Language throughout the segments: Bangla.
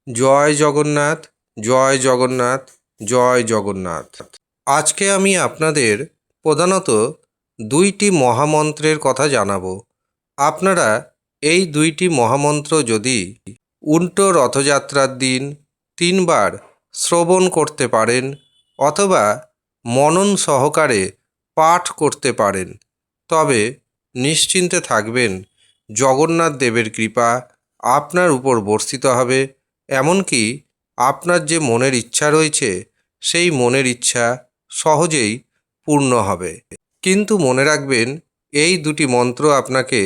জয় জগন্নাথ, জয় জগন্নাথ, জয় জগন্নাথ। আজকে আমি আপনাদের প্রধানত দুইটি মহামন্ত্রের কথা জানাবো। আপনারা এই দুইটি মহামন্ত্র যদি উল্টো রথযাত্রার দিন 3বার শ্রবণ করতে পারেন অথবা মনন সহকারে পাঠ করতে পারেন, তবে নিশ্চিন্তে থাকবেন জগন্নাথ দেবের কৃপা আপনার উপর বর্ষিত হবে। এমনকি আপনার যে মনের ইচ্ছা রয়েছে সেই মনের ইচ্ছা সহজেই পূর্ণ হবে। কিন্তু মনে রাখবেন, এই দুটি মন্ত্র আপনাকে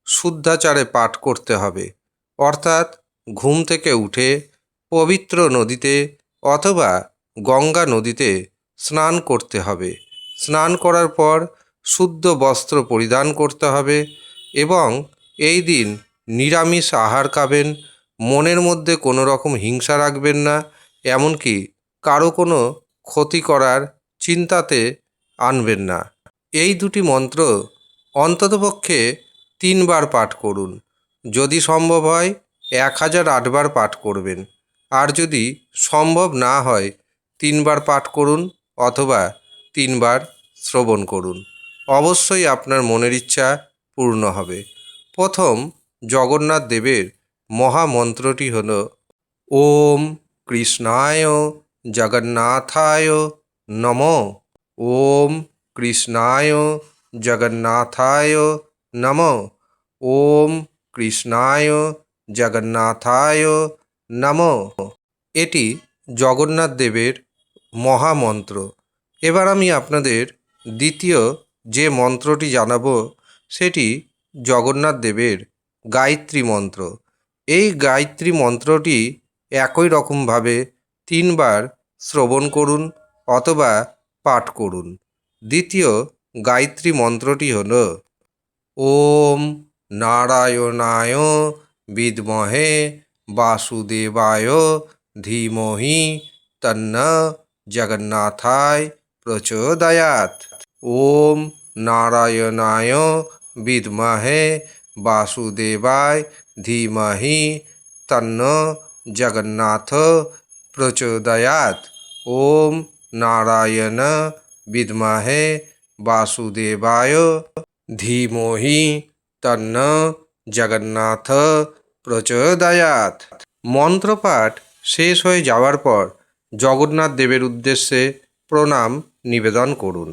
শুদ্ধাচারে পাঠ করতে হবে, অর্থাৎ ঘুম থেকে উঠে পবিত্র নদীতে অথবা গঙ্গা নদীতে স্নান করতে হবে। স্নান করার পর শুদ্ধ বস্ত্র পরিধান করতে হবে এবং এই দিন নিরামিষ আহার খাবেন। মনের মধ্যে কোনো রকম হিংসা রাখবেন না, এমনকি কারো কোনো ক্ষতি করার চিন্তাতে আনবেন না। এই দুটি মন্ত্র অন্ততপক্ষে 3বার পাঠ করুন। যদি সম্ভব হয় 1008বার পাঠ করবেন, আর যদি সম্ভব না হয় 3বার পাঠ করুন অথবা 3বার শ্রবণ করুন। অবশ্যই আপনার মনের ইচ্ছা পূর্ণ হবে। প্রথম জগন্নাথ দেবের মহামন্ত্রটি হল ওম কৃষ্ণায় জগন্নাথায় নমঃ। ওম কৃষ্ণায় জগন্নাথায় নমঃ। ওম কৃষ্ণায় জগন্নাথায় নমঃ। এটি জগন্নাথ দেবের মহামন্ত্র। এবার আমি আপনাদের দ্বিতীয় যে মন্ত্রটি জানাবো সেটি জগন্নাথ দেবের গায়ত্রী মন্ত্র। এই গায়ত্রী মন্ত্রটি একই রকমভাবে 3বার শ্রবণ করুন অথবা পাঠ করুন। দ্বিতীয় গায়ত্রী মন্ত্রটি হল ওম নারায়ণায় বিদ্মহে বাসুদেবায় ধীমহি তন্ন জগন্নাথায় প্রচোদয়াৎ। ওম নারায়ণায় বিদ্মহে বাসুদেবায় ধীমহি তন্ন জগন্নাথ প্রচোদয়াৎ। ওম নারায়ণ বিদ্মহে বাসুদেবায় ধীমহি তন্ন জগন্নাথ প্রচোদয়াৎ। মন্ত্রপাঠ শেষ হয়ে যাওয়ার পর জগন্নাথ দেবের উদ্দেশ্যে প্রণাম নিবেদন করুন।